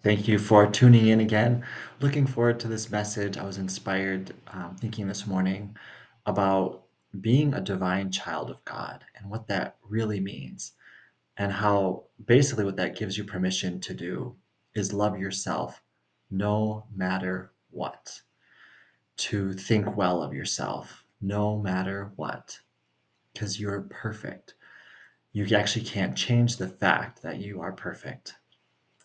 Thank you for tuning in again. Looking forward to this message. I was inspired thinking this morning about being a divine child of God and what that really means, and how basically what that gives you permission to do is love yourself no matter what, to think well of yourself no matter what, because you're perfect. You actually can't change the fact that you are perfect.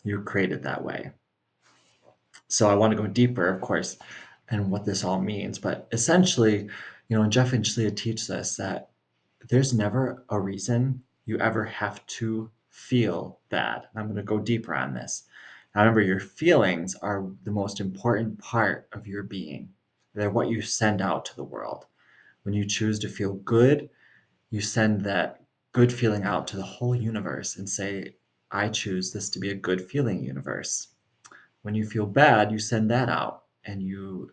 You're created that way. So I want to go deeper, of course, and what this all means. But essentially, and Jeff and Shalia teach us that there's never a reason you ever have to feel bad. I'm going to go deeper on this. Now, remember, your feelings are the most important part of your being. They're what you send out to the world. When you choose to feel good, you send that good feeling out to the whole universe and say, I choose this to be a good feeling universe. When you feel bad, you send that out and you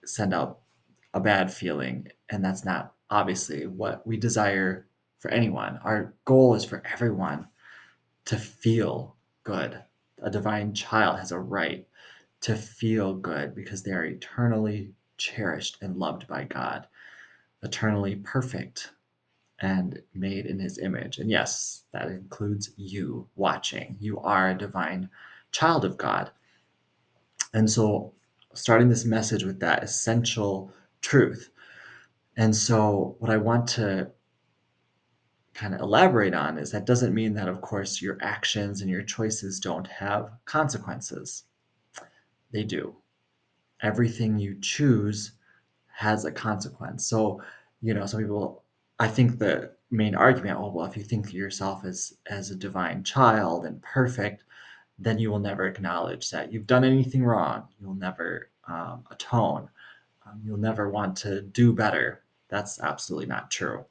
send out a bad feeling. And that's not obviously what we desire for anyone. Our goal is for everyone to feel good. A divine child has a right to feel good because they are eternally cherished and loved by God, eternally perfect and made in his image. And yes, that includes you watching. You are a divine child of God. And so, starting this message with that essential truth. And so, what I want to kind of elaborate on is that doesn't mean that, of course, your actions and your choices don't have consequences. They do. Everything you choose has a consequence. So, some people, I think the main argument, oh, well, if you think of yourself as a divine child and perfect, then you will never acknowledge that you've done anything wrong. You'll never atone. You'll never want to do better. That's absolutely not true.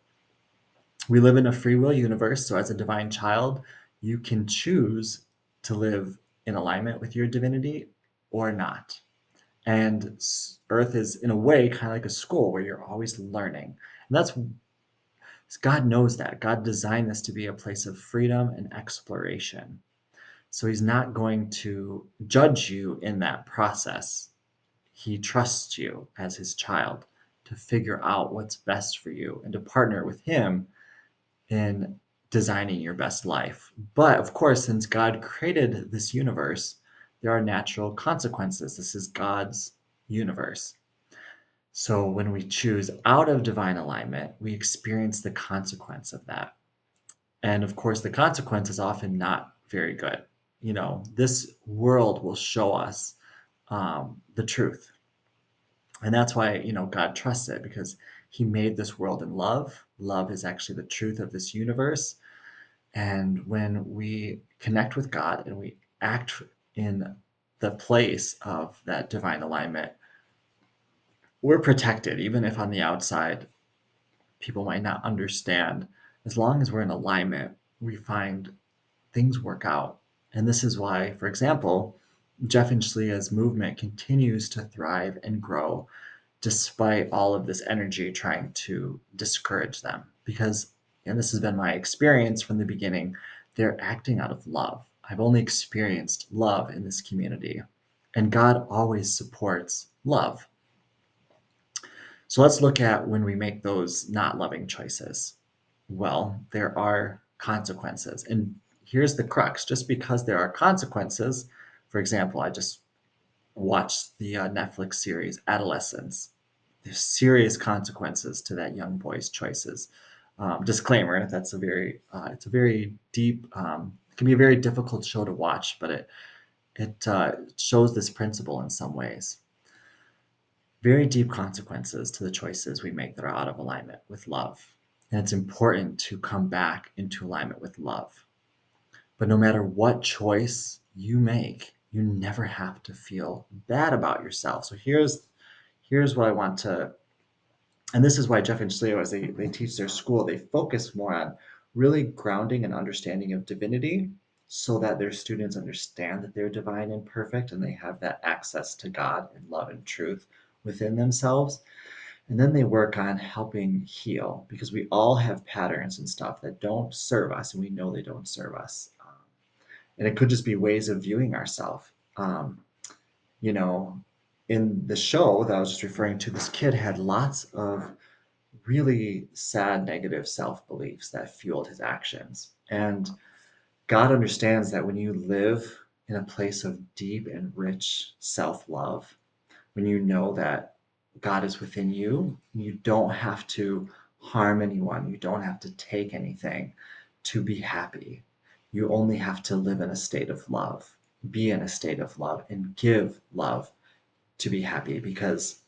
We live in a free will universe, so as a divine child, you can choose to live in alignment with your divinity or not. And Earth is, in a way, kind of like a school where you're always learning. And that's God knows that. God designed this to be a place of freedom and exploration. So He's not going to judge you in that process. He trusts you as His child to figure out what's best for you and to partner with Him in designing your best life. But of course, since God created this universe, there are natural consequences. This is God's universe. So when we choose out of divine alignment, we experience the consequence of that. And of course, the consequence is often not very good. This world will show us the truth. And that's why, God trusts it because He made this world in love. Love is actually the truth of this universe. And when we connect with God and we act in the place of that divine alignment, we're protected, even if on the outside people might not understand. As long as we're in alignment, we find things work out. And this is why, for example, Jeff and Shlia's movement continues to thrive and grow despite all of this energy trying to discourage them. Because, and this has been my experience from the beginning, they're acting out of love. I've only experienced love in this community, and God always supports love. So let's look at when we make those not loving choices. Well, there are consequences. And here's the crux just because there are consequences, for example, I just watched the Netflix series Adolescence. There's serious consequences to that young boy's choices. Disclaimer: that's it's a very deep, it can be a very difficult show to watch, but it shows this principle in some ways. Very deep consequences to the choices we make that are out of alignment with love. And it's important to come back into alignment with love. But no matter what choice you make, you never have to feel bad about yourself. So here's what I want to, and this is why Jeff and Shleo, as they teach their school, they focus more on really grounding and understanding of divinity so that their students understand that they're divine and perfect and they have that access to God and love and truth within themselves. And then they work on helping heal because we all have patterns and stuff that don't serve us and we know they don't serve us. And it could just be ways of viewing ourselves. Um, you know, in the show that I was just referring to, this kid had lots of really sad, negative self beliefs that fueled his actions. And God understands that when you live in a place of deep and rich self love, when you know that God is within you, you don't have to harm anyone, you don't have to take anything to be happy. You only have to live in a state of love, be in a state of love, and give love to be happy because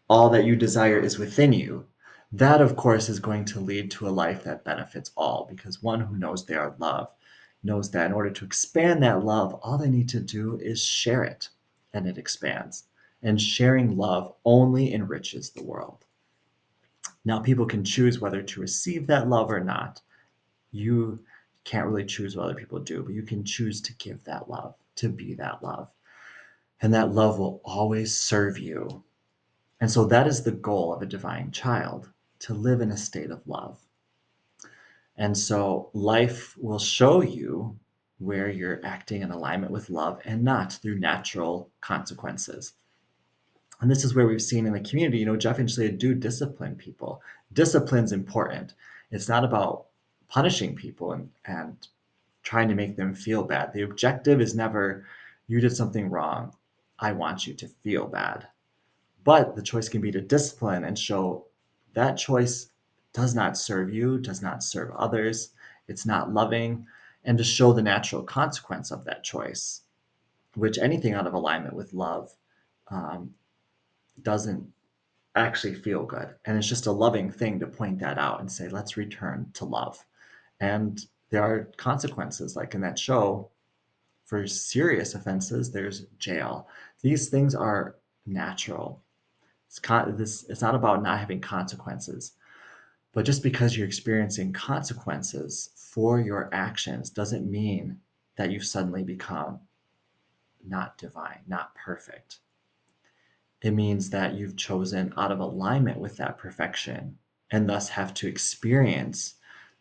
all that you desire is within you. That, of course, is going to lead to a life that benefits all because one who knows they are loved knows that in order to expand that love, all they need to do is share it and it expands. And sharing love only enriches the world. Now, people can choose whether to receive that love or not. You can't really choose what other people do, but you can choose to give that love, to be that love. And that love will always serve you. And so that is the goal of a divine child, to live in a state of love. And so life will show you where you're acting in alignment with love and not through natural consequences. And this is where we've seen in the community, Jeff and Julia do discipline people. Discipline's important. It's not about punishing people and trying to make them feel bad. The objective is never, you did something wrong. I want you to feel bad. But the choice can be to discipline and show that choice does not serve you, does not serve others, it's not loving, and to show the natural consequence of that choice, which anything out of alignment with love um, doesn't actually feel good. And it's just a loving thing to point that out and say, let's return to love. And there are consequences, like in that show, for serious offenses, there's jail. These things are natural. It's not about not having consequences, but just because you're experiencing consequences for your actions doesn't mean that you've suddenly become not divine, not perfect. It means that you've chosen out of alignment with that perfection and thus have to experience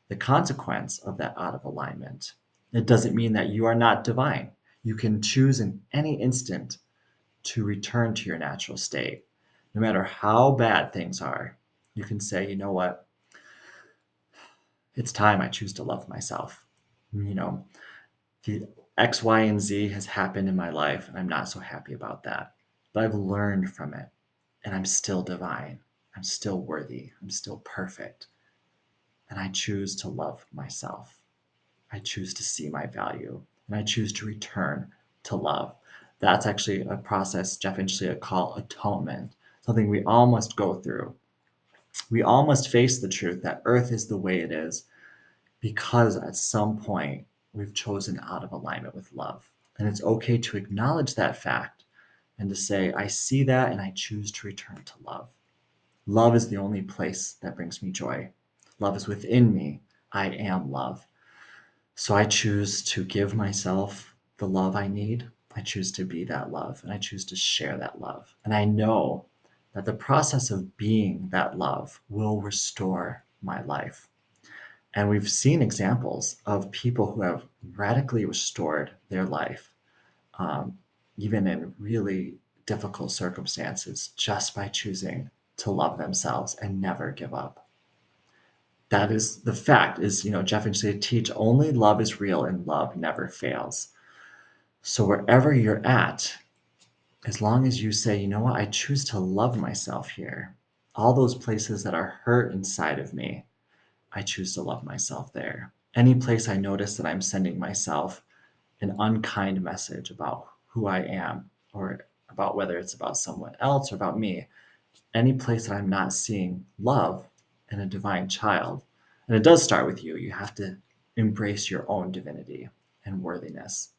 the consequence of that out of alignment. It doesn't mean that you are not divine. You can choose in any instant to return to your natural state. No matter how bad things are, you can say, you know what? It's time I choose to love myself. You know, the X, Y, and Z has happened in my life, and I'm not so happy about that. But I've learned from it, and I'm still divine. I'm still worthy. I'm still perfect. And I choose to love myself. I choose to see my value, and I choose to return to love. That's actually a process Jeff and Julia call atonement, something we all must go through. We all must face the truth that Earth is the way it is because at some point we've chosen out of alignment with love. And it's okay to acknowledge that fact and to say, I see that and I choose to return to love. Love is the only place that brings me joy. Love is within me. I am love. So I choose to give myself the love I need. I choose to be that love and I choose to share that love. And I know that the process of being that love will restore my life. And we've seen examples of people who have radically restored their life, um, even in really difficult circumstances, just by choosing to love themselves and never give up. That is the fact is, Jeff and Jay teach only love is real and love never fails. So wherever you're at, as long as you say, you know what, I choose to love myself here, all those places that are hurt inside of me, I choose to love myself there. Any place I notice that I'm sending myself an unkind message about who I am, or about whether it's about someone else or about me, any place that I'm not seeing love in a divine child, and it does start with you, you have to embrace your own divinity and worthiness.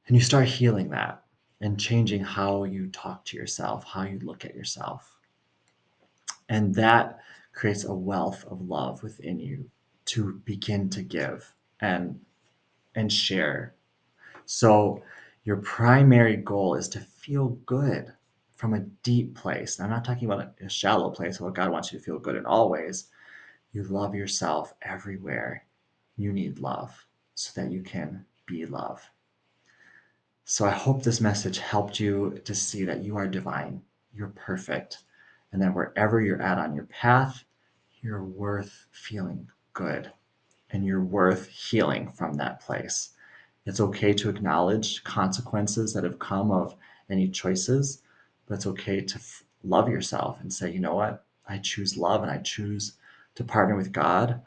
And you start healing that and changing how you talk to yourself, how you look at yourself. And that creates a wealth of love within you to begin to give and share. So your primary goal is to feel good from a deep place. And I'm not talking about a shallow place. Well, God wants you to feel good in all ways. You love yourself everywhere. You need love so that you can be love. So I hope this message helped you to see that you are divine, you're perfect, and that wherever you're at on your path, you're worth feeling good and you're worth healing from that place. It's okay to acknowledge consequences that have come of any choices, but it's okay to love yourself and say, you know what? I choose love and I choose to partner with God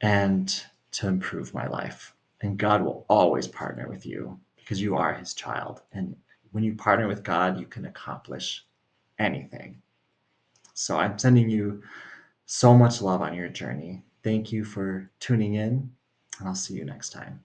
and to improve my life. And God will always partner with you because you are his child. And when you partner with God, you can accomplish anything. So I'm sending you so much love on your journey. Thank you for tuning in, and I'll see you next time.